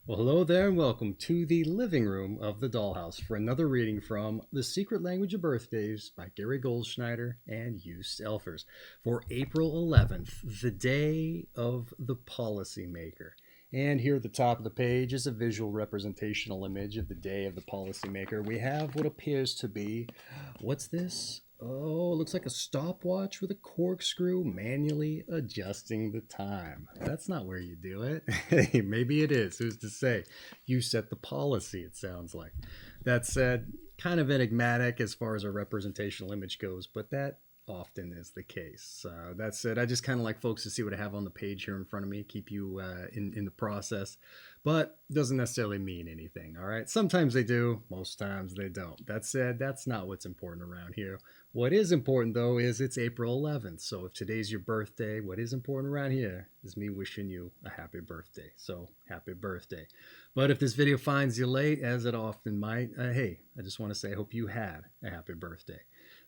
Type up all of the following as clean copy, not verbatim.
Well, hello there, and welcome to the living room of the dollhouse for another reading from The Secret Language of Birthdays by Gary Goldschneider and Joost Elfers for April 11th, the day of the policymaker. And here at the top of the page is a visual representational image of the day of the policymaker. We have what appears to be, what's this? Oh, it looks like a stopwatch with a corkscrew manually adjusting the time. That's not where you do it. Hey, maybe it is. Who's to say? You set the policy, it sounds like. That said, kind of enigmatic as far as a representational image goes, but that often is the case. That said, I just kind of like folks to see what I have on the page here in front of me, keep you in the process, but doesn't necessarily mean anything, all right? Sometimes they do, most times they don't. That said, that's not what's important around here. What is important, though, is it's April 11th, so if today's your birthday, what is important around here is me wishing you a happy birthday, so happy birthday. But if this video finds you late, as it often might, hey, I just want to say I hope you had a happy birthday.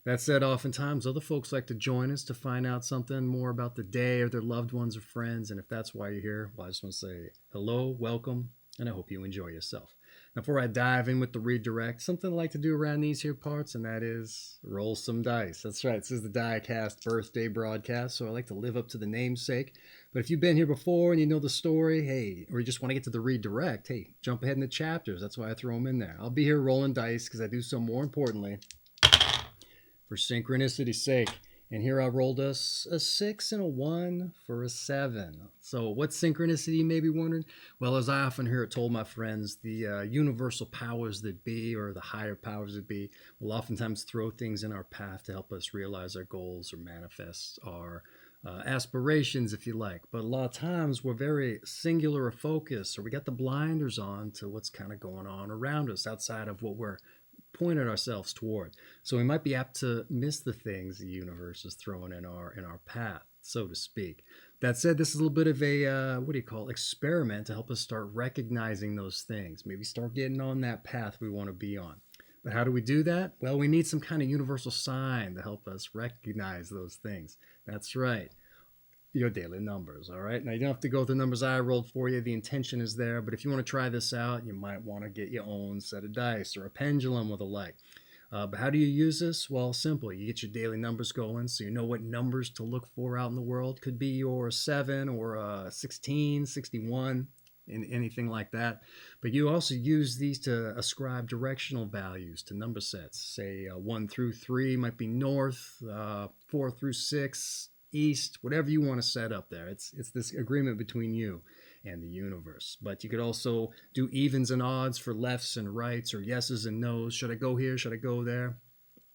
That said, oftentimes other folks like to join us to find out something more about the day or their loved ones or friends. And if that's why you're here, well, I just want to say hello, welcome, and I hope you enjoy yourself. Now, before I dive in with the redirect, something I like to do around these here parts, and that is roll some dice. That's right, this is the Diecast birthday broadcast, so I like to live up to the namesake. But if you've been here before and you know the story, hey, or you just want to get to the redirect, hey, jump ahead in the chapters. That's why I throw them in there. I'll be here rolling dice because I do so more importantly for synchronicity's sake. And here I rolled us a 6 and a 1 for a 7. So what's synchronicity, you may be wondering? Well, as I often hear it told my friends, the universal powers that be, or the higher powers that be, will oftentimes throw things in our path to help us realize our goals or manifest our aspirations, if you like. But a lot of times we're very singular of focus, or we got the blinders on to what's kind of going on around us outside of what we're pointed ourselves toward. So we might be apt to miss the things the universe is throwing in our path, so to speak. That said, this is a little bit of a experiment to help us start recognizing those things. Maybe start getting on that path we want to be on. But how do we do that? Well, we need some kind of universal sign to help us recognize those things. That's right, your daily numbers. All right, now you don't have to go with the numbers I rolled for you. The intention is there, but if you want to try this out, you might want to get your own set of dice or a pendulum with a like. But how do you use this? Well, simple. You get your daily numbers going so you know what numbers to look for out in the world. Could be your 7 or 16, 61, and anything like that. But you also use these to ascribe directional values to number sets. Say 1 through 3 might be north, 4 through 6 east, whatever you want to set up there. It's this agreement between you and the universe. But you could also do evens and odds for lefts and rights, or yeses and nos. Should I go here? Should I go there?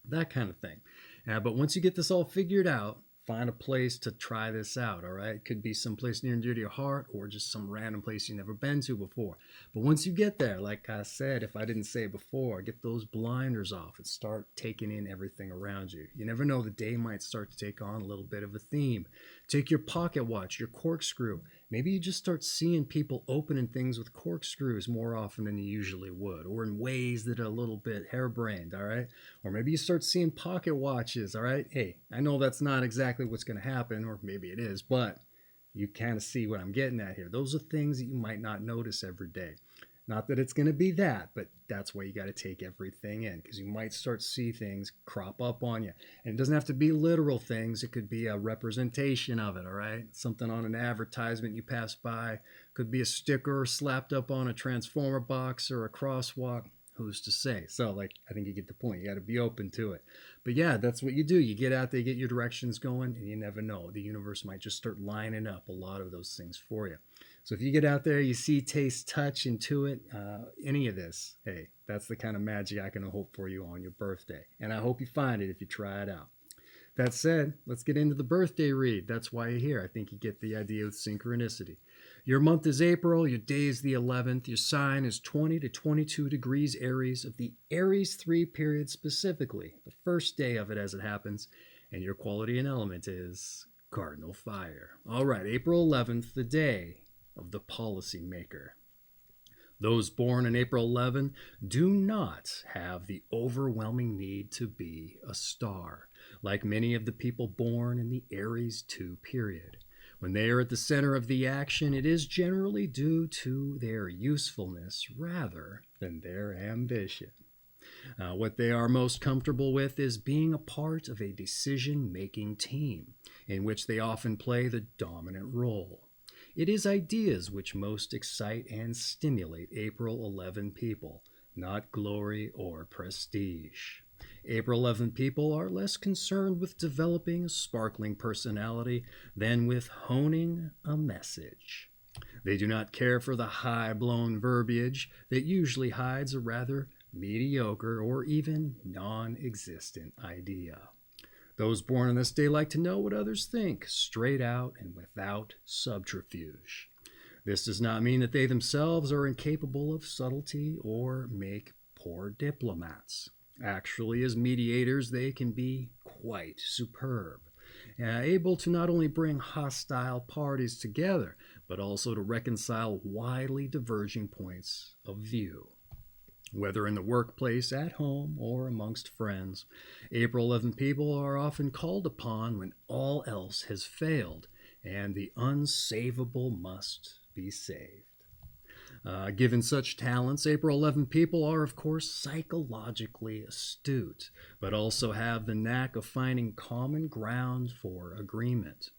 That kind of thing. But once you get this all figured out, find a place to try this out, all right? It could be someplace near and dear to your heart, or just some random place you've never been to before. But once you get there, like I said, if I didn't say it before, get those blinders off and start taking in everything around you. You never know, the day might start to take on a little bit of a theme. Take your pocket watch, your corkscrew. Maybe you just start seeing people opening things with corkscrews more often than you usually would, or in ways that are a little bit harebrained, all right? Or maybe you start seeing pocket watches, all right? Hey, I know that's not exactly what's going to happen, or maybe it is, but you kind of see what I'm getting at here. Those are things that you might not notice every day. Not that it's going to be that, but that's why you got to take everything in, because you might start to see things crop up on you. And it doesn't have to be literal things. It could be a representation of it, all right? Something on an advertisement you pass by. Could be a sticker slapped up on a transformer box or a crosswalk. Who's to say? So, like, I think you get the point. You got to be open to it. But yeah, that's what you do. You get out there, you get your directions going, and you never know. The universe might just start lining up a lot of those things for you. So if you get out there, you see, taste, touch, intuit, any of this, hey, that's the kind of magic I can hope for you on your birthday. And I hope you find it if you try it out. That said, let's get into the birthday read. That's why you're here. I think you get the idea with synchronicity. Your month is April, your day is the 11th, your sign is 20 to 22 degrees Aries of the Aries III period specifically, the first day of it as it happens, and your quality and element is Cardinal fire. All right, April 11th, the day of the policymaker. Those born on April 11 do not have the overwhelming need to be a star, like many of the people born in the Aries II period. When they are at the center of the action, it is generally due to their usefulness rather than their ambition. What they are most comfortable with is being a part of a decision making team, in which they often play the dominant role. It is ideas which most excite and stimulate April 11 people, not glory or prestige. April 11 people are less concerned with developing a sparkling personality than with honing a message. They do not care for the high blown verbiage that usually hides a rather mediocre or even non existent idea. Those born on this day like to know what others think, straight out and without subterfuge. This does not mean that they themselves are incapable of subtlety or make poor diplomats. Actually, as mediators, they can be quite superb, able to not only bring hostile parties together, but also to reconcile widely diverging points of view. Whether in the workplace, at home, or amongst friends, April 11 people are often called upon when all else has failed and the unsavable must be saved. Given such talents, April 11 people are, of course, psychologically astute, but also have the knack of finding common ground for agreement.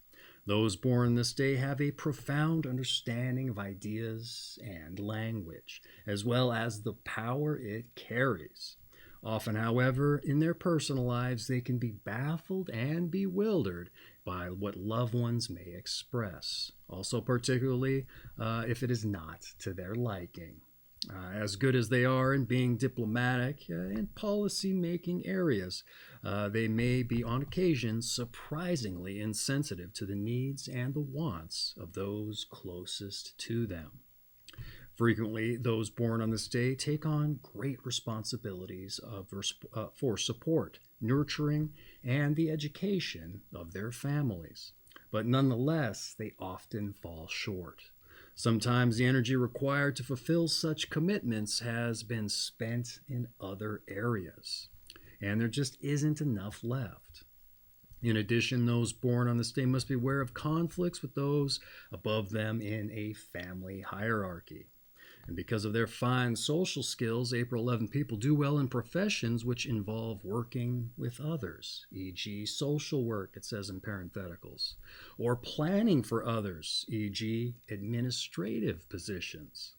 Those born this day have a profound understanding of ideas and language, as well as the power it carries. Often, however, in their personal lives, they can be baffled and bewildered by what loved ones may express, also particularly if it is not to their liking. As good as they are in being diplomatic in policy-making areas, they may be on occasion surprisingly insensitive to the needs and the wants of those closest to them. Frequently, those born on this day take on great responsibilities for support, nurturing, and the education of their families. But nonetheless, they often fall short. Sometimes the energy required to fulfill such commitments has been spent in other areas, and there just isn't enough left. In addition, those born on this day must be aware of conflicts with those above them in a family hierarchy. And because of their fine social skills, April 11 people do well in professions which involve working with others, e.g., social work, it says in parentheticals, or planning for others, e.g., administrative positions.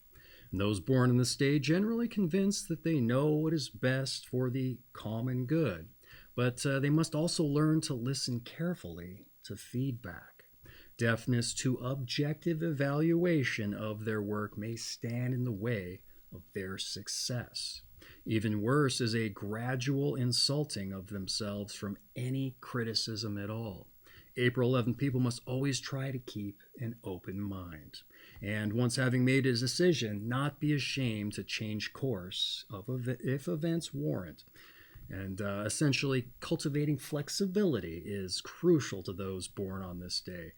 And those born in this day generally convinced that they know what is best for the common good, but they must also learn to listen carefully to feedback. Deafness to objective evaluation of their work may stand in the way of their success. Even worse is a gradual insulting of themselves from any criticism at all. April 11 people must always try to keep an open mind, and once having made a decision, not be ashamed to change course if events warrant. And essentially, cultivating flexibility is crucial to those born on this day,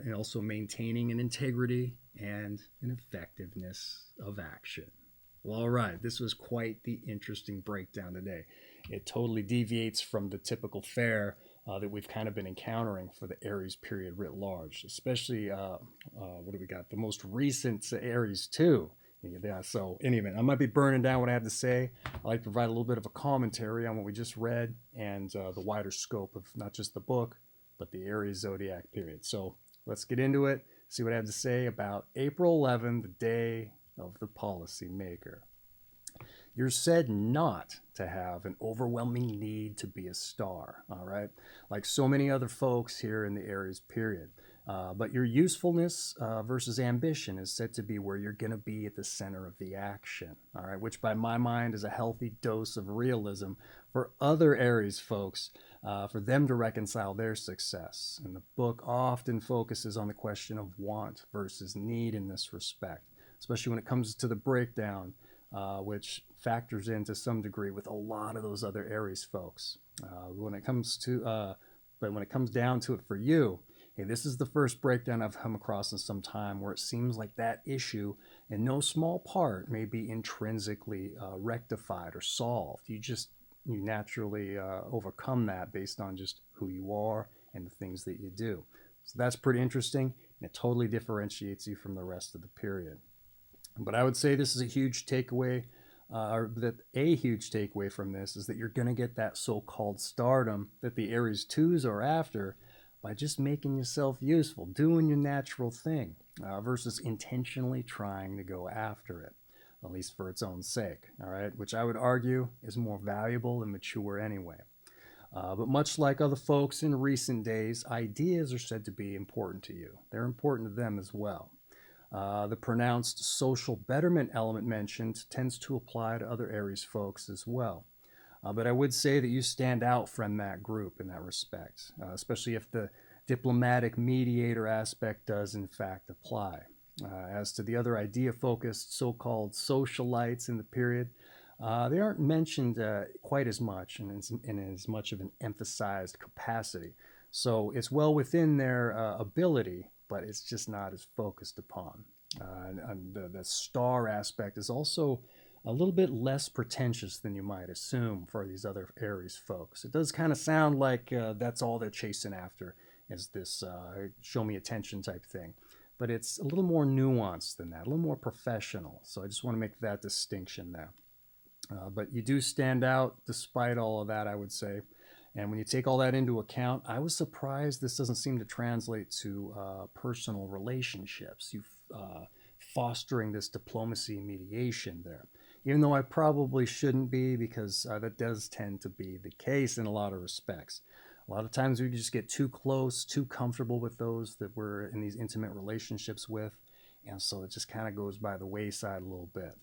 and also maintaining an integrity and an effectiveness of action. Well, all right, this was quite the interesting breakdown today. It totally deviates from the typical fare that we've kind of been encountering for the Aries period writ large, especially, what do we got? The most recent Aries II. Yeah, so anyway, I might be burning down what I have to say. I like to provide a little bit of a commentary on what we just read and the wider scope of not just the book, but the Aries zodiac period. So let's get into it, see what I have to say about April 11, the day of the policymaker. You're said not to have an overwhelming need to be a star, all right? Like so many other folks here in the Aries period. But your usefulness versus ambition is said to be where you're going to be at the center of the action, all right? Which, by my mind, is a healthy dose of realism for other Aries folks, for them to reconcile their success. And the book often focuses on the question of want versus need in this respect, especially when it comes to the breakdown, which factors in to some degree with a lot of those other Aries folks. But when it comes down to it for you, hey, this is the first breakdown I've come across in some time where it seems like that issue, in no small part, may be intrinsically rectified or solved. You naturally overcome that based on just who you are and the things that you do. So that's pretty interesting, and it totally differentiates you from the rest of the period. But I would say this is a huge takeaway, or that a huge takeaway from this is that you're going to get that so-called stardom that the Aries IIs are after by just making yourself useful, doing your natural thing, versus intentionally trying to go after it, at least for its own sake, all right? Which I would argue is more valuable and mature anyway. But much like other folks in recent days, ideas are said to be important to you. They're important to them as well. The pronounced social betterment element mentioned tends to apply to other Aries folks as well. But I would say that you stand out from that group in that respect, especially if the diplomatic mediator aspect does in fact apply. As to the other idea focused so called socialites in the period, they aren't mentioned quite as much and in as much of an emphasized capacity. So it's well within their ability, but it's just not as focused upon. And the star aspect is also a little bit less pretentious than you might assume for these other Aries folks. It does kind of sound like that's all they're chasing after, is this show me attention type thing. But it's a little more nuanced than that, a little more professional. So I just want to make that distinction there. But you do stand out despite all of that, I would say. And when you take all that into account, I was surprised this doesn't seem to translate to personal relationships. You fostering this diplomacy and mediation there. Even though I probably shouldn't be, because that does tend to be the case in a lot of respects. A lot of times we just get too close, too comfortable with those that we're in these intimate relationships with, and so it just kind of goes by the wayside a little bit.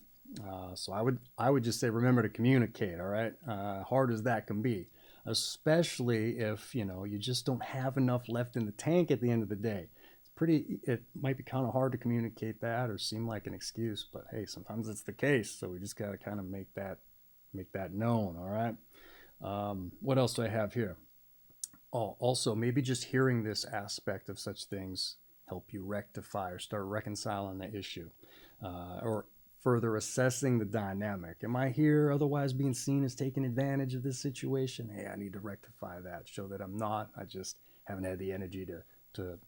So I would just say remember to communicate. All right, hard as that can be, especially if you just don't have enough left in the tank at the end of the day. It might be kind of hard to communicate that or seem like an excuse, but hey, sometimes it's the case. So we just got to kind of make that known. All right. What else do I have here? Oh, also maybe just hearing this aspect of such things help you rectify or start reconciling the issue, or further assessing the dynamic. Am I here otherwise being seen as taking advantage of this situation? Hey, I need to rectify that, show that I'm not. I just haven't had the energy to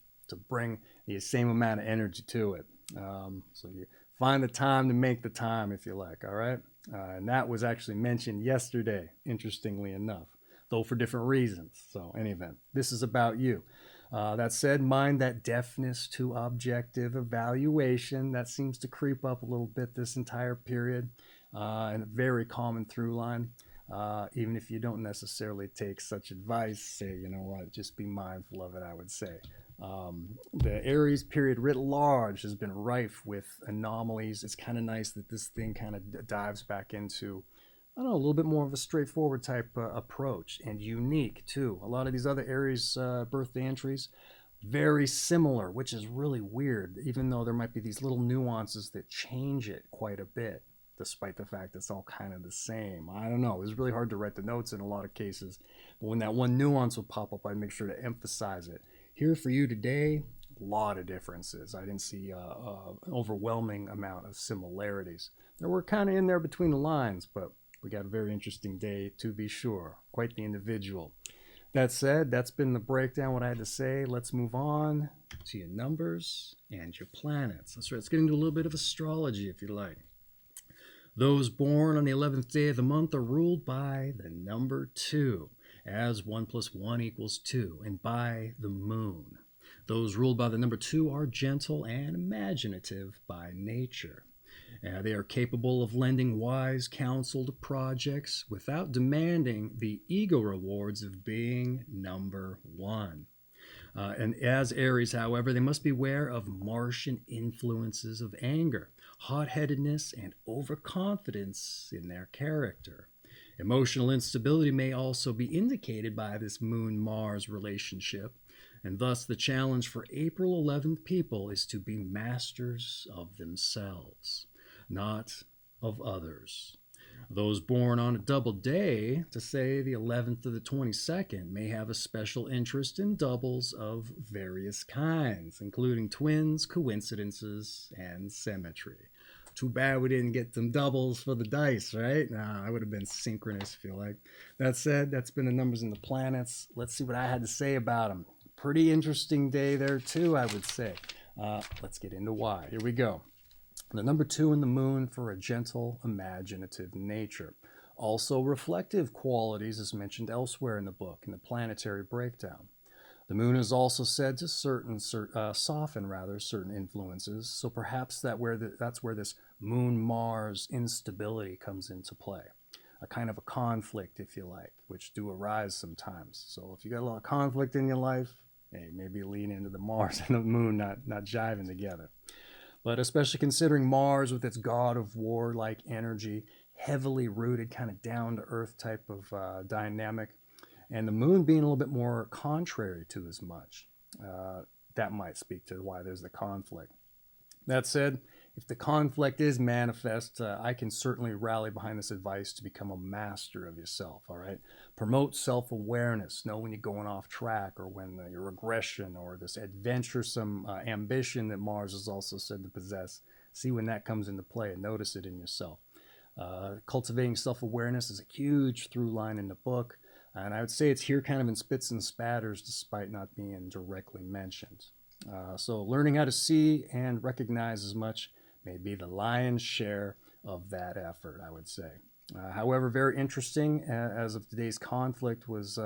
bring the same amount of energy to it. So you find the time to make the time, if you like. All right. And that was actually mentioned yesterday, interestingly enough, though for different reasons. So, in any event, this is about you. That said, mind that deafness to objective evaluation that seems to creep up a little bit this entire period, and a very common through line. Even if you don't necessarily take such advice, say, you know what, just be mindful of it, I would say. The Aries period writ large has been rife with anomalies. It's kind of nice that this thing kind of dives back into, I don't know, a little bit more of a straightforward type approach, and unique too. A lot of these other Aries birthday entries, very similar, which is really weird, even though there might be these little nuances that change it quite a bit, despite the fact it's all kind of the same. I don't know. It was really hard to write the notes in a lot of cases, but when that one nuance would pop up, I'd make sure to emphasize it. Here for you today, a lot of differences. I didn't see an overwhelming amount of similarities. There were kind of in there between the lines, but we got a very interesting day to be sure. Quite the individual. That said, that's been the breakdown, what I had to say. Let's move on to your numbers and your planets. That's right, let's get into a little bit of astrology if you like. Those born on the 11th day of the month are ruled by the number 2, as 1 plus 1 equals 2, and by the moon. Those ruled by the number 2 are gentle and imaginative by nature. They are capable of lending wise counsel to projects without demanding the ego rewards of being number 1. And as Aries, however, they must beware of Martian influences of anger, hot-headedness, and overconfidence in their character. Emotional instability may also be indicated by this Moon-Mars relationship, and thus the challenge for April 11th people is to be masters of themselves, not of others. Those born on a double day, to say the 11th to the 22nd, may have a special interest in doubles of various kinds, including twins, coincidences, and symmetry. Too bad we didn't get some doubles for the dice, right? Nah, I would have been synchronous, I feel like. That said, that's been the numbers and the planets. Let's see what I had to say about them. pretty interesting day there too, I would say. Let's get into why. Here we go. The number 2 in the moon for a gentle, imaginative nature. Also reflective qualities as mentioned elsewhere in the book in the planetary breakdown. The moon is also said to soften certain influences, so perhaps that's where this moon-Mars instability comes into play. A kind of a conflict, if you like, which do arise sometimes. So if you got a lot of conflict in your life, hey, maybe lean into the Mars and the moon not jiving together. But especially considering Mars with its god of war-like energy, heavily rooted, kind of down-to-earth type of dynamic, and the moon being a little bit more contrary to as much. That might speak to why there's the conflict. That said, if the conflict is manifest, I can certainly rally behind this advice to become a master of yourself, all right? Promote self-awareness. Know when you're going off track or when your aggression or this adventuresome ambition that Mars is also said to possess. See when that comes into play and notice it in yourself. Cultivating self-awareness is a huge through line in the book. And I would say it's here kind of in spits and spatters despite not being directly mentioned. So learning how to see and recognize as much may be the lion's share of that effort, I would say. However, very interesting as of today's conflict was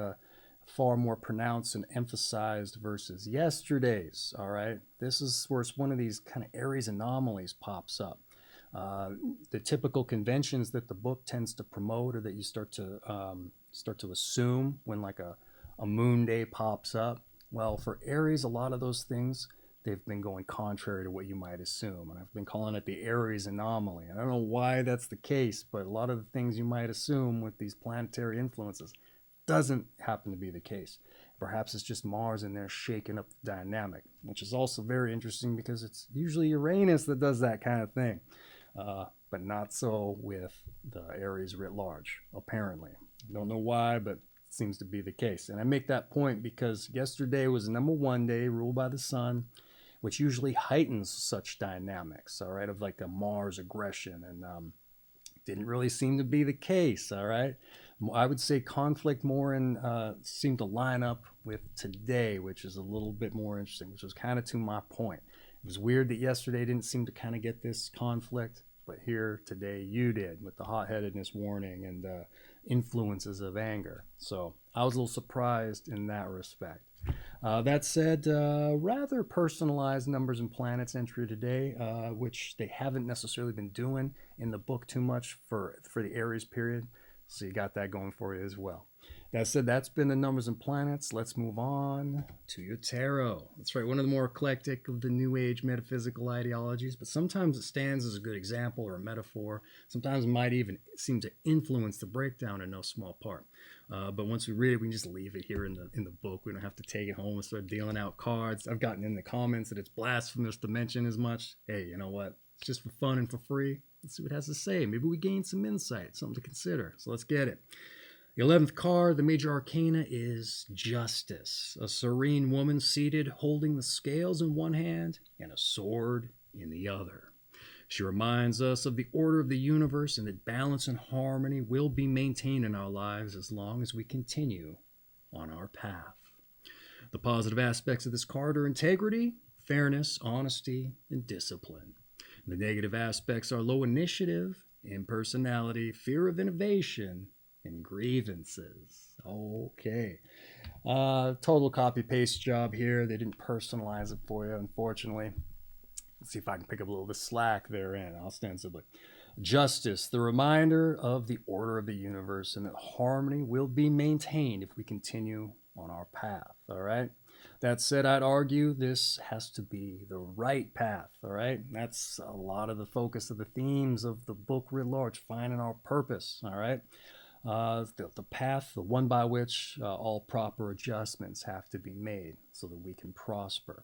far more pronounced and emphasized versus yesterday's, all right? This is where one of these kind of Aries anomalies pops up. The typical conventions that the book tends to promote or that you start to assume when like a moon day pops up. Well, for Aries, a lot of those things, they've been going contrary to what you might assume. And I've been calling it the Aries anomaly. And I don't know why that's the case, but a lot of the things you might assume with these planetary influences doesn't happen to be the case. Perhaps it's just Mars in there shaking up the dynamic, which is also very interesting because it's usually Uranus that does that kind of thing. But not so with the Aries writ large, apparently. Don't know why, but it seems to be the case. And I make that point because yesterday was the number 1 day ruled by the sun, which usually heightens such dynamics, all right, of like a Mars aggression. And didn't really seem to be the case, all right? I would say conflict more and seemed to line up with today, which is a little bit more interesting, which was kind of to my point. It was weird that yesterday didn't seem to kind of get this conflict, but here today you did with the hot-headedness warning and influences of anger. So I was a little surprised in that respect. That said, rather personalized numbers and planets entry today, which they haven't necessarily been doing in the book too much for the Aries period. So you got that going for you as well. That said, that's been the numbers and planets. Let's move on to your tarot. That's right, one of the more eclectic of the New Age metaphysical ideologies, but sometimes it stands as a good example or a metaphor. Sometimes it might even seem to influence the breakdown in no small part. But once we read it, we can just leave it here in the book. We don't have to take it home and start dealing out cards. I've gotten in the comments that it's blasphemous to mention as much. Hey, you know what? It's just for fun and for free. Let's see what it has to say. Maybe we gain some insight, something to consider. So let's get it. The 11th card, the major arcana, is Justice. A serene woman seated, holding the scales in one hand and a sword in the other. She reminds us of the order of the universe and that balance and harmony will be maintained in our lives as long as we continue on our path. The positive aspects of this card are integrity, fairness, honesty, and discipline. The negative aspects are low initiative, impersonality, fear of innovation, and grievances. Okay. Total copy-paste job here. They didn't personalize it for you, unfortunately. Let's see if I can pick up a little of the slack therein, ostensibly. Justice, the reminder of the order of the universe and that harmony will be maintained if we continue on our path, all right? That said, I'd argue this has to be the right path, all right? That's a lot of the focus of the themes of the book writ large, finding our purpose, all right? The path, the one by which all proper adjustments have to be made so that we can prosper.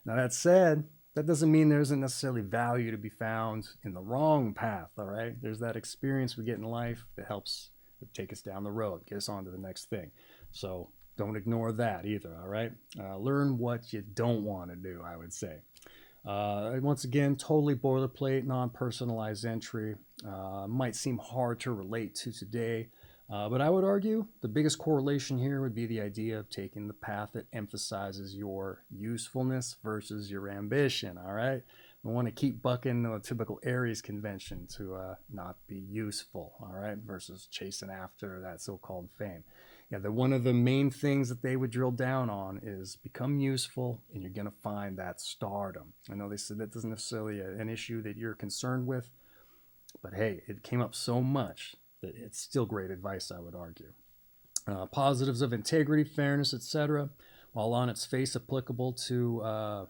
Now, that said, that doesn't mean there isn't necessarily value to be found in the wrong path, all right? There's that experience we get in life that helps take us down the road, get us on to the next thing. So don't ignore that either, all right? Learn what you don't want to do, I would say. Once again, totally boilerplate, non-personalized entry. Might seem hard to relate to today, But I would argue the biggest correlation here would be the idea of taking the path that emphasizes your usefulness versus your ambition. All right. We want to keep bucking the typical Aries convention to not be useful. All right. Versus chasing after that so called fame. Yeah. One of the main things that they would drill down on is become useful and you're going to find that stardom. I know they said that doesn't necessarily an issue that you're concerned with, but hey, it came up so much that it's still great advice, I would argue. Positives of integrity, fairness, etc., while on its face applicable to,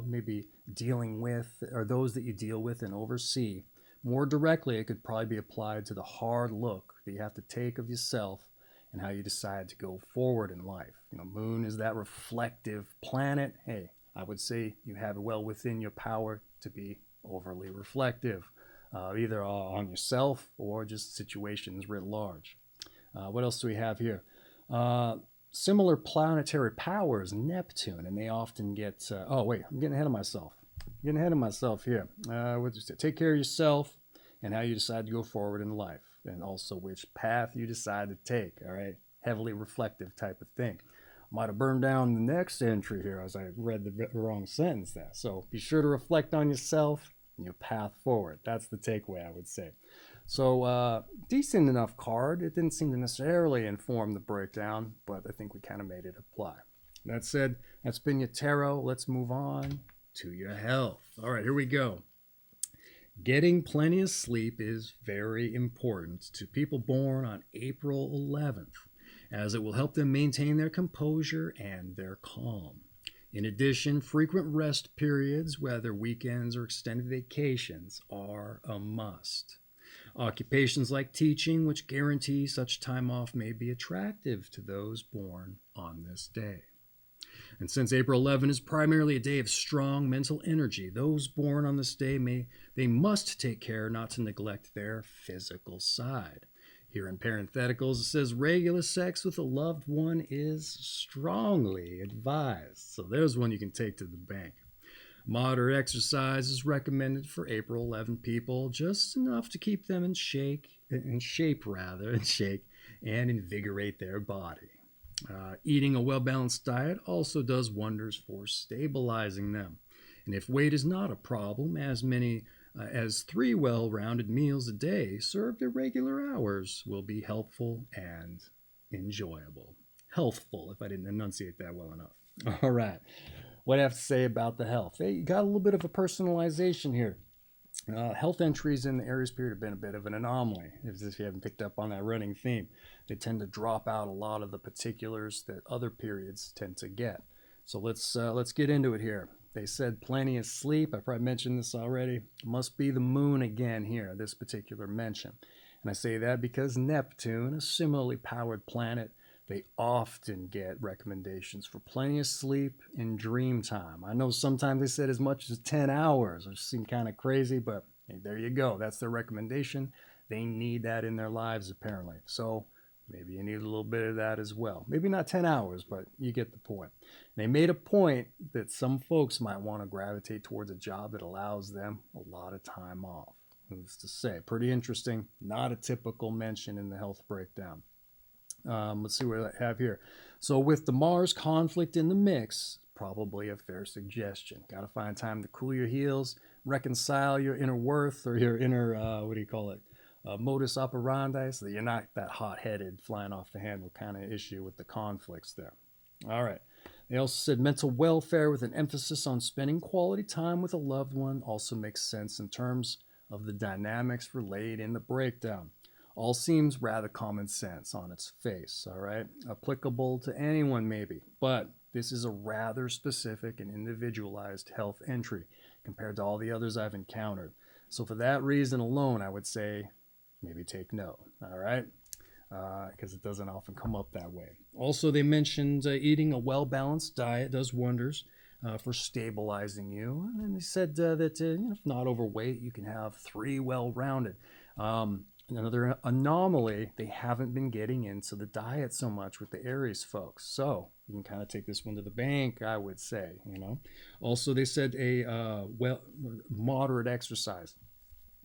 maybe dealing with or those that you deal with and oversee. More directly, it could probably be applied to the hard look that you have to take of yourself and how you decide to go forward in life. Moon is that reflective planet. Hey, I would say you have it well within your power to be overly reflective, either on yourself or just situations writ large. What else do we have here? Similar planetary powers, Neptune, and they often get. I'm getting ahead of myself. Here. Take care of yourself and how you decide to go forward in life, and also which path you decide to take. All right, heavily reflective type of thing. Might have burned down the next entry here as I read the wrong sentence there. So be sure to reflect on yourself and your path forward. That's the takeaway, I would say. So decent enough card. It didn't seem to necessarily inform the breakdown, but I think we kind of made it apply. That said, that's been your tarot. Let's move on to your health. All right, here we go. Getting plenty of sleep is very important to people born on April 11th, as it will help them maintain their composure and their calm. In addition, frequent rest periods, whether weekends or extended vacations, are a must. Occupations like teaching, which guarantee such time off, may be attractive to those born on this day. And since April 11 is primarily a day of strong mental energy, those born on this day must take care not to neglect their physical side. Here in parentheticals, it says regular sex with a loved one is strongly advised. So there's one you can take to the bank. Moderate exercise is recommended for April 11 people, just enough to keep them in shape and invigorate their body. Eating a well-balanced diet also does wonders for stabilizing them. And if weight is not a problem, as many as 3 well-rounded meals a day served at regular hours will be helpful and enjoyable. Healthful, if I didn't enunciate that well enough. All right. What do I have to say about the health? Hey, you got a little bit of a personalization here. Health entries in the Aries period have been a bit of an anomaly, if you haven't picked up on that running theme. They tend to drop out a lot of the particulars that other periods tend to get. So let's get into it here. They said plenty of sleep. I probably mentioned this already. Must be the moon again here, this particular mention. And I say that because Neptune, a similarly powered planet, they often get recommendations for plenty of sleep and dream time. I know sometimes they said as much as 10 hours, which seemed kind of crazy, but hey, there you go. That's their recommendation. They need that in their lives, apparently. So maybe you need a little bit of that as well. Maybe not 10 hours, but you get the point. They made a point that some folks might want to gravitate towards a job that allows them a lot of time off. Needless to say, pretty interesting. Not a typical mention in the health breakdown. Let's see what I have here. So with the Mars conflict in the mix, probably a fair suggestion. Got to find time to cool your heels, reconcile your inner worth or your inner, modus operandi, so that you're not that hot-headed, flying off the handle kind of issue with the conflicts there. All right. They also said mental welfare with an emphasis on spending quality time with a loved one also makes sense in terms of the dynamics relayed in the breakdown. All seems rather common sense on its face, all right? Applicable to anyone maybe, but this is a rather specific and individualized health entry compared to all the others I've encountered. So for that reason alone, I would say maybe take note, all right? Because it doesn't often come up that way. Also, they mentioned eating a well-balanced diet does wonders for stabilizing you. And then they said that if not overweight, you can have 3 well-rounded. Another anomaly, they haven't been getting into the diet so much with the Aries folks. So you can kind of take this one to the bank, I would say, Also, they said a moderate exercise.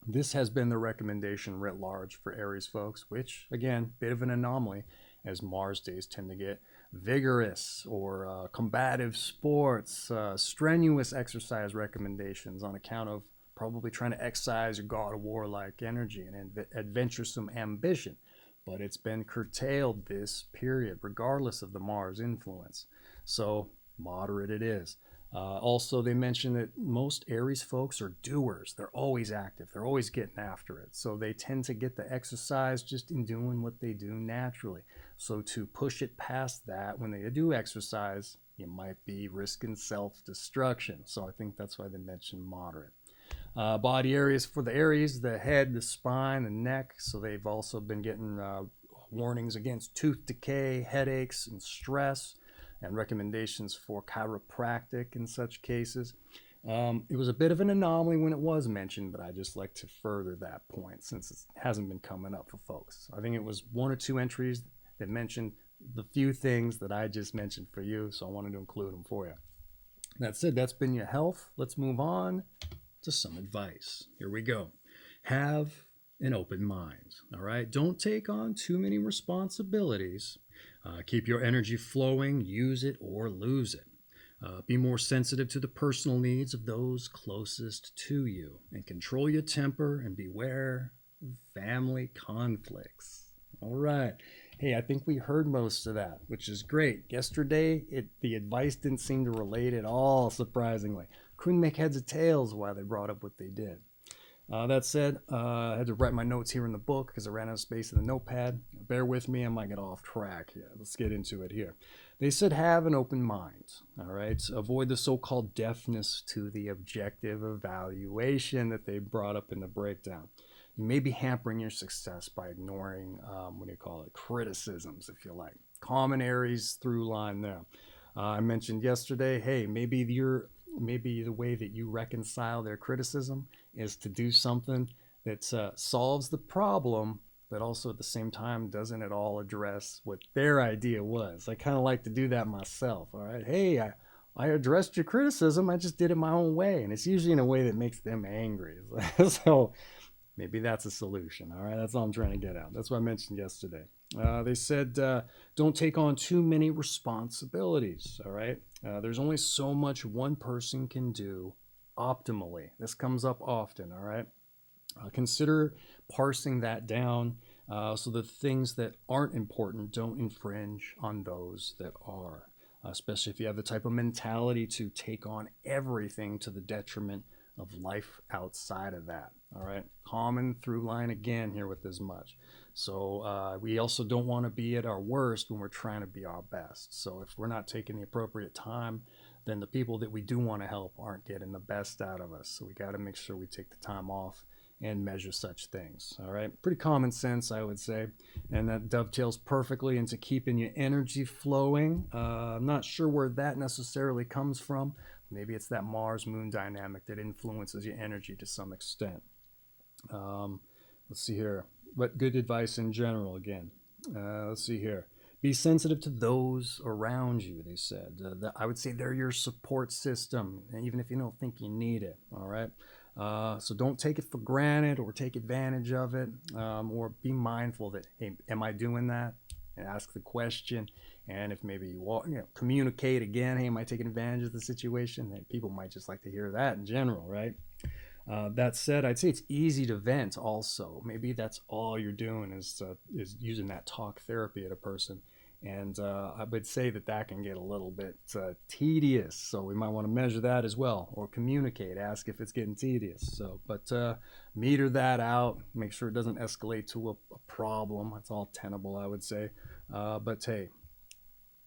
This has been the recommendation writ large for Aries folks, which, again, bit of an anomaly as Mars days tend to get vigorous or combative sports, strenuous exercise recommendations on account of probably trying to exercise your god of war-like energy and adventuresome ambition. But it's been curtailed this period, regardless of the Mars influence. So moderate it is. Also, they mentioned that most Aries folks are doers. They're always active. They're always getting after it. So they tend to get the exercise just in doing what they do naturally. So to push it past that, when they do exercise, you might be risking self-destruction. So I think that's why they mentioned moderate. Body areas for the Aries, the head, the spine, the neck. So they've also been getting warnings against tooth decay, headaches, and stress, and recommendations for chiropractic in such cases. It was a bit of an anomaly when it was mentioned, but I just like to further that point since it hasn't been coming up for folks. I think it was one or two entries that mentioned the few things that I just mentioned for you, so I wanted to include them for you. That said, that's been your health. Let's move on to some advice. Here we go. Have an open mind, all right? Don't take on too many responsibilities. Keep your energy flowing, use it or lose it. Be more sensitive to the personal needs of those closest to you, and control your temper and beware of family conflicts. All right. Hey, I think we heard most of that, which is great. Yesterday, the advice didn't seem to relate at all, surprisingly. Couldn't make heads or tails why they brought up what they did. That said, I had to write my notes here in the book because I ran out of space in the notepad. Bear with me, I might get off track here. Let's get into it here. They said have an open mind, all right? Avoid the so-called deafness to the objective evaluation that they brought up in the breakdown. You may be hampering your success by ignoring, criticisms, if you like. Common Aries through line there. I mentioned yesterday, hey, maybe the way that you reconcile their criticism is to do something that solves the problem, but also at the same time doesn't at all address what their idea was. I kind of like to do that myself. All right, hey, I addressed your criticism. I just did it my own way, and it's usually in a way that makes them angry. So maybe that's a solution. All right, that's all I'm trying to get at. That's what I mentioned yesterday. They said don't take on too many responsibilities. All right, there's only so much one person can do optimally. This comes up often. All right, consider parsing that down so the things that aren't important don't infringe on those that are. Especially if you have the type of mentality to take on everything to the detriment of life outside of that. All right, common through line again here with as much. So we also don't want to be at our worst when we're trying to be our best. So if we're not taking the appropriate time, then the people that we do want to help aren't getting the best out of us. So we got to make sure we take the time off and measure such things. All right, pretty common sense, I would say, and that dovetails perfectly into keeping your energy flowing. I'm not sure where that necessarily comes from. Maybe it's that Mars-Moon dynamic that influences your energy to some extent. Let's see here. But good advice in general again. Let's see here. Be sensitive to those around you, they said. I would say they're your support system, even if you don't think you need it, all right? So don't take it for granted or take advantage of it, or be mindful that, hey, am I doing that? And ask the question. And if maybe you communicate again, hey, am I taking advantage of the situation? And people might just like to hear that in general, right? That said, I'd say it's easy to vent also. Maybe that's all you're doing is using that talk therapy at a person. And I would say that can get a little bit tedious. So we might want to measure that as well, or communicate, ask if it's getting tedious. So, but meter that out, make sure it doesn't escalate to a problem. That's all tenable, I would say. But hey,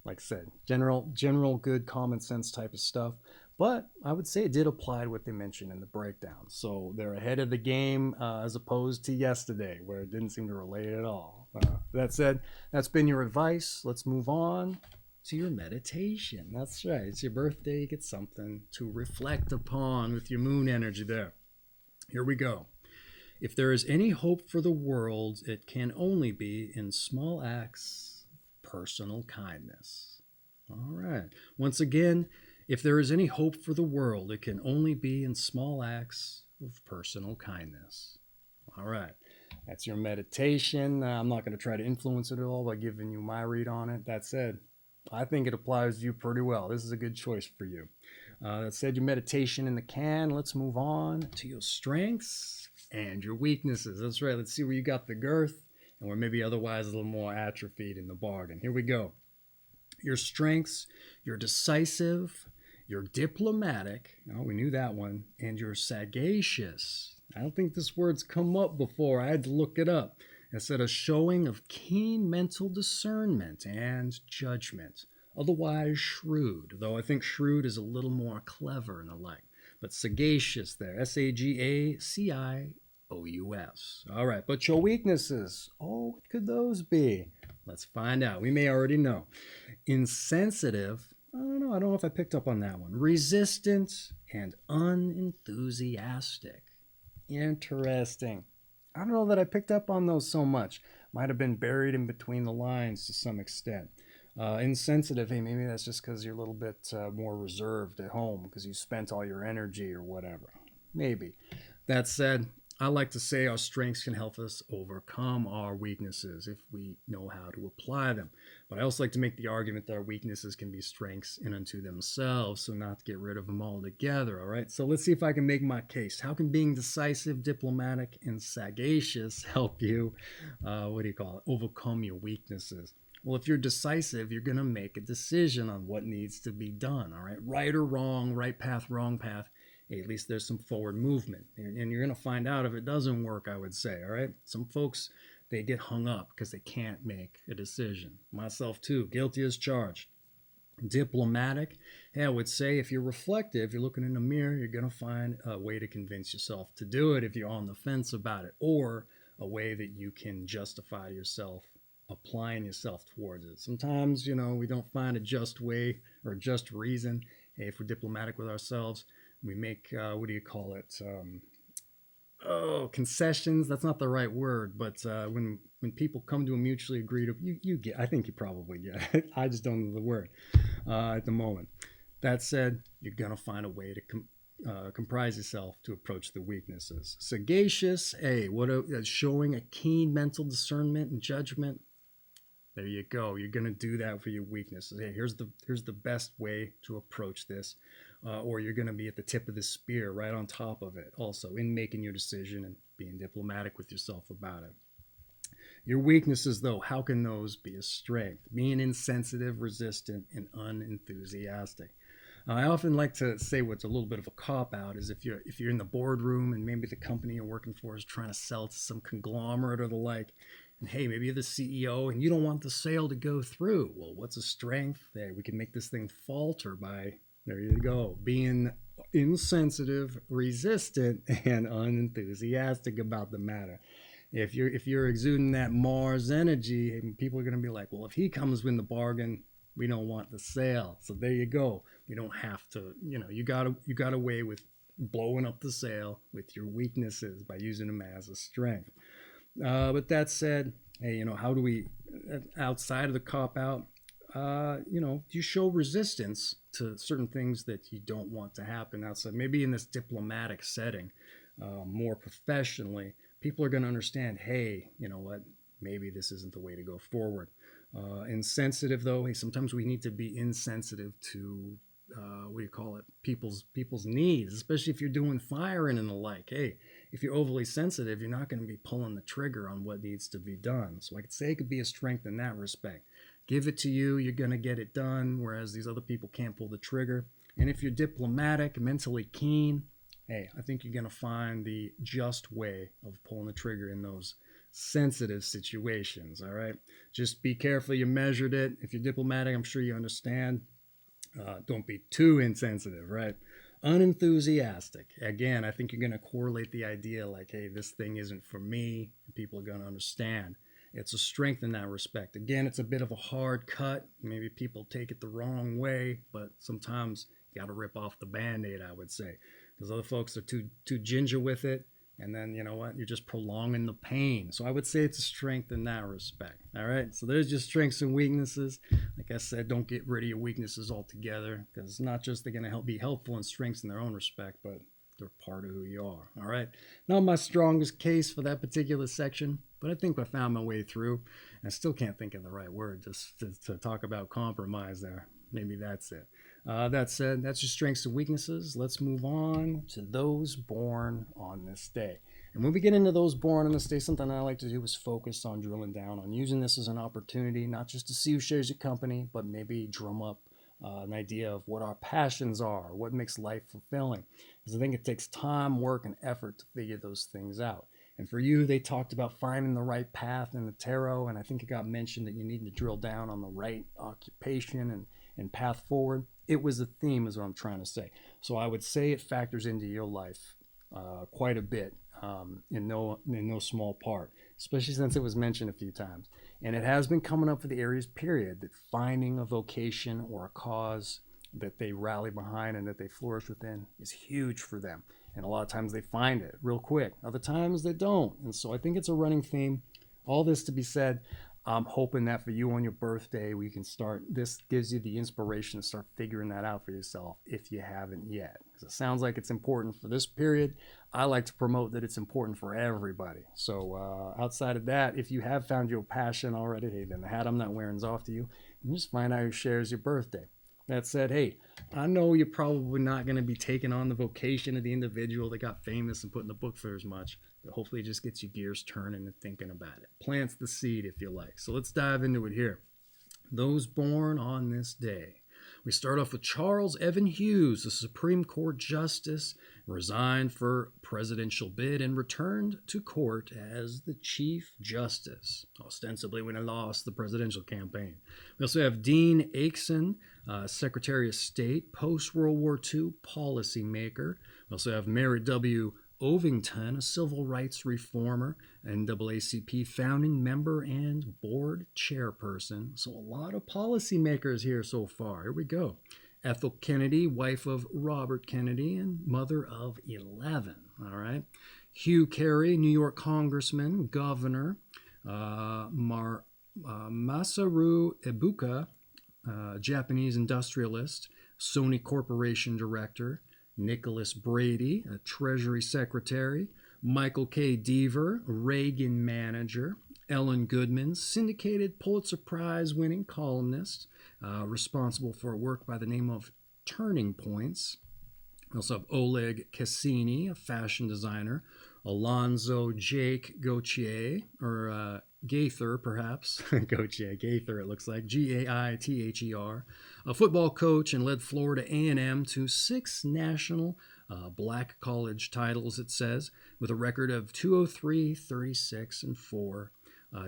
like I said, general good common sense type of stuff. But I would say it did apply to what they mentioned in the breakdown. So they're ahead of the game as opposed to yesterday, where it didn't seem to relate at all. That said, that's been your advice. Let's move on to your meditation. That's right. It's your birthday. You get something to reflect upon with your moon energy there. Here we go. If there is any hope for the world, it can only be in small acts of personal kindness. All right. Once again, if there is any hope for the world, it can only be in small acts of personal kindness. All right. That's your meditation. I'm not going to try to influence it at all by giving you my read on it. That said, I think it applies to you pretty well. This is a good choice for you. That said, your meditation in the can. Let's move on to your strengths and your weaknesses. That's right. Let's see where you got the girth and where maybe otherwise a little more atrophied in the bargain. Here we go. Your strengths, you're decisive, you're diplomatic. Oh, we knew that one. And you're sagacious. I don't think this word's come up before. I had to look it up. It said a showing of keen mental discernment and judgment. Otherwise shrewd, though I think shrewd is a little more clever and the like. But sagacious there, Sagacious. All right, but your weaknesses, oh, what could those be? Let's find out. We may already know. Insensitive, I don't know if I picked up on that one. Resistant and unenthusiastic. Interesting. I don't know that I picked up on those so much. Might have been buried in between the lines to some extent. Insensitive, hey, maybe that's just because you're a little bit more reserved at home because you spent all your energy or whatever. Maybe. That said, I like to say our strengths can help us overcome our weaknesses if we know how to apply them. But I also like to make the argument that our weaknesses can be strengths in unto themselves, so not to get rid of them altogether, all right? So let's see if I can make my case. How can being decisive, diplomatic, and sagacious help you, overcome your weaknesses? Well, if you're decisive, you're going to make a decision on what needs to be done, all right? Right or wrong, right path, wrong path. Hey, at least there's some forward movement. And you're going to find out if it doesn't work, I would say, all right? Some folks, they get hung up because they can't make a decision. Myself too, guilty as charged. Diplomatic, hey, I would say if you're reflective, you're looking in the mirror, you're going to find a way to convince yourself to do it if you're on the fence about it, or a way that you can justify yourself applying yourself towards it. Sometimes, we don't find a just way or a just reason. Hey, if we're diplomatic with ourselves, we make, concessions. That's not the right word, but when people come to a mutually agreed, you get, I think you probably get it. I just don't know the word at the moment. That said, you're going to find a way to comprise yourself to approach the weaknesses. Sagacious, showing a keen mental discernment and judgment. There you go. You're going to do that for your weaknesses. Hey, here's the best way to approach this. Or you're going to be at the tip of the spear, right on top of it, also in making your decision and being diplomatic with yourself about it. Your weaknesses, though, how can those be a strength? Being insensitive, resistant, and unenthusiastic. I often like to say what's a little bit of a cop-out is if you're in the boardroom and maybe the company you're working for is trying to sell to some conglomerate or the like, and hey, maybe you're the CEO and you don't want the sale to go through. Well, what's a strength? Hey, we can make this thing falter by, there you go, being insensitive, resistant, and unenthusiastic about the matter. If you're exuding that Mars energy, people are going to be like, well, if he comes with the bargain, we don't want the sale. So there you go. We don't have to, you got away with blowing up the sale with your weaknesses by using them as a strength. But that said, hey, how do we, outside of the cop-out, do you show resistance to certain things that you don't want to happen outside? Maybe in this diplomatic setting, more professionally, people are going to understand, hey, you know what, maybe this isn't the way to go forward. Insensitive, though, hey, sometimes we need to be insensitive to people's needs, especially if you're doing firing and the like. Hey, if you're overly sensitive, you're not going to be pulling the trigger on what needs to be done. So I could say it could be a strength in that respect. Give it to you, you're going to get it done, whereas these other people can't pull the trigger. And if you're diplomatic, mentally keen, hey, I think you're going to find the just way of pulling the trigger in those sensitive situations, all right? Just be careful you measured it. If you're diplomatic, I'm sure you understand. Don't be too insensitive, right? Unenthusiastic. Again, I think you're going to correlate the idea like, hey, this thing isn't for me. People are going to understand. It's a strength in that respect. Again, it's a bit of a hard cut. Maybe people take it the wrong way, but sometimes you got to rip off the Band-Aid, I would say, because other folks are too ginger with it. And then, you know what, you're just prolonging the pain. So I would say it's a strength in that respect. All right, so there's just strengths and weaknesses. Like I said, don't get rid of your weaknesses altogether, because it's not just they're going to be helpful and strengths in their own respect, but They're part of who you are. All right. Not my strongest case for that particular section, but I think I found my way through. I still can't think of the right word just to talk about compromise there. Maybe that's it. That said, that's your strengths and weaknesses. Let's move on to those born on this day. And when we get into those born on this day, something I like to do is focus on drilling down on using this as an opportunity, not just to see who shares your company, but maybe drum up an idea of what our passions are, what makes life fulfilling. Because I think it takes time, work, and effort to figure those things out. And for you, they talked about finding the right path in the tarot, and I think it got mentioned that you need to drill down on the right occupation and path forward. It was a theme, is what I'm trying to say. So I would say it factors into your life quite a bit, in no small part, especially since it was mentioned a few times. And it has been coming up for the Aries period that finding a vocation or a cause that they rally behind and that they flourish within is huge for them. And a lot of times they find it real quick. Other times they don't. And so I think it's a running theme. All this to be said, I'm hoping that for you on your birthday, we can start. This gives you the inspiration to start figuring that out for yourself if you haven't yet. Because it sounds like it's important for this period. I like to promote that it's important for everybody. So outside of that, if you have found your passion already, hey, then the hat I'm not wearing is off to you. And just find out who shares your birthday. That said, hey, I know you're probably not going to be taking on the vocation of the individual that got famous and put in the book for as much, but hopefully it just gets you gears turning and thinking about it. Plants the seed, if you like. So let's dive into it here. Those born on this day. We start off with Charles Evan Hughes, the Supreme Court Justice, resigned for presidential bid and returned to court as the Chief Justice, ostensibly when he lost the presidential campaign. We also have Dean Acheson, Secretary of State, post-World War II policymaker. We also have Mary W. Ovington, a civil rights reformer, NAACP founding member and board chairperson. So a lot of policymakers here so far. Here we go. Ethel Kennedy, wife of Robert Kennedy and mother of 11. All right. Hugh Carey, New York congressman, governor. Masaru Ibuka, Japanese industrialist, Sony Corporation director. Nicholas Brady, a Treasury Secretary, Michael K. Deaver, Reagan manager, Ellen Goodman, syndicated Pulitzer Prize-winning columnist, responsible for a work by the name of Turning Points. We also have Oleg Cassini, a fashion designer, Alonzo Jake Gauthier, or Gaither, perhaps. Gauthier, it looks like. Gaither. A football coach and led Florida A&M to 6 national black college titles, it says, with a record of 203, 36, and 4.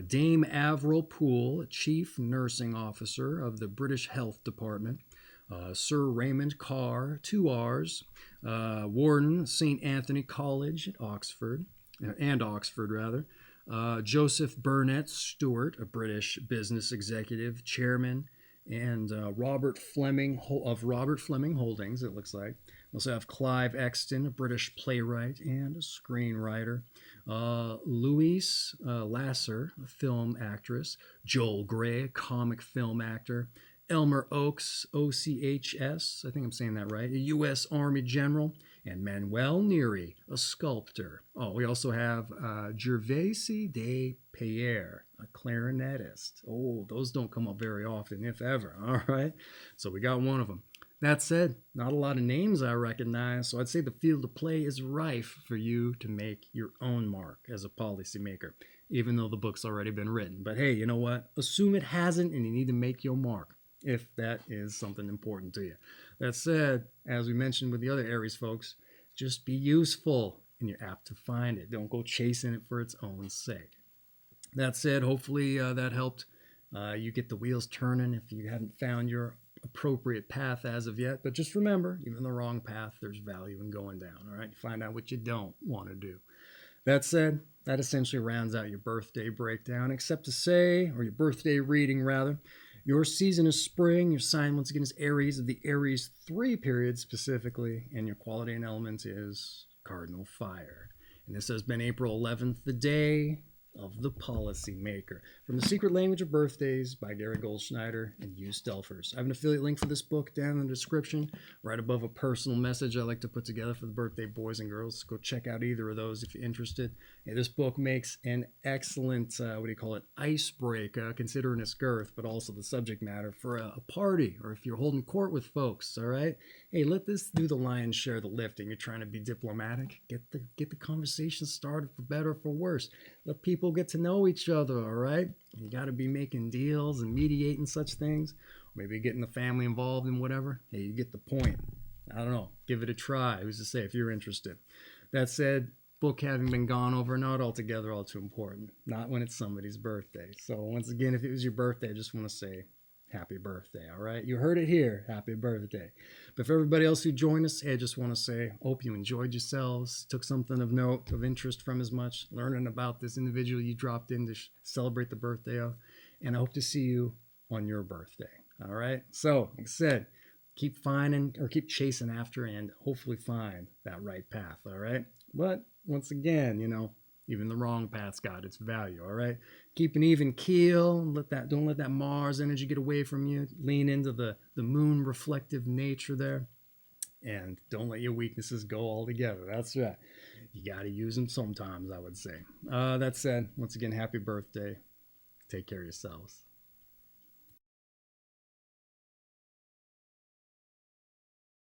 Dame Avril Poole, Chief Nursing Officer of the British Health Department. Sir Raymond Carr, 2 R's. Warden, St. Anthony College at Oxford. Joseph Burnett Stewart, a British business executive, chairman, and Robert Fleming of Robert Fleming Holdings, it looks like. We also have Clive Exton, a British playwright and a screenwriter. Louise Lasser, a film actress. Joel Grey, a comic film actor. Elmer Oaks, OCHS, I think I'm saying that right, a U.S. Army general, and Manuel Neri, a sculptor. Oh, we also have Gervais de Pierre, a clarinetist. Oh, those don't come up very often, if ever. All right, so we got one of them. That said, not a lot of names I recognize, so I'd say the field of play is rife for you to make your own mark as a policymaker, even though the book's already been written. But hey, you know what? Assume it hasn't, and you need to make your mark, if that is something important to you. That said, as we mentioned with the other Aries folks, just be useful and you're apt to find it. Don't go chasing it for its own sake. That said, hopefully that helped you get the wheels turning if you haven't found your appropriate path as of yet. But just remember, even the wrong path, there's value in going down. All right, find out what you don't want to do. That said, that essentially rounds out your birthday breakdown, except to say, or your birthday reading rather. Your season is spring. Your sign, once again, is Aries, of the Aries III period specifically, and your quality and element is Cardinal fire. And this has been April 11th, the day of the policymaker. From The Secret Language of Birthdays by Gary Goldschneider and Hugh Stelfers. I have an affiliate link for this book down in the description, right above a personal message I like to put together for the birthday boys and girls. Go check out either of those if you're interested. Hey, this book makes an excellent, icebreaker, considering its girth, but also the subject matter for a party or if you're holding court with folks, all right? Hey, let this do the lion's share of the lifting. You're trying to be diplomatic. Get the conversation started, for better or for worse. Let people get to know each other, all right? You got to be making deals and mediating such things. Maybe getting the family involved in whatever. Hey, you get the point. I don't know. Give it a try. Who's to say if you're interested? That said, book having been gone over, not altogether all too important. Not when it's somebody's birthday. So once again, if it was your birthday, I just want to say happy birthday, all right? You heard it here. Happy birthday. But for everybody else who joined us, hey, I just want to say, hope you enjoyed yourselves, took something of note, of interest from as much, learning about this individual you dropped in to celebrate the birthday of, and I hope to see you on your birthday, all right? So, like I said, keep finding or keep chasing after and hopefully find that right path, all right? But once again, even the wrong path's got its value, all right? Keep an even keel. Don't let that Mars energy get away from you. Lean into the moon reflective nature there. And don't let your weaknesses go altogether. That's right. You got to use them sometimes, I would say. That said, once again, happy birthday. Take care of yourselves.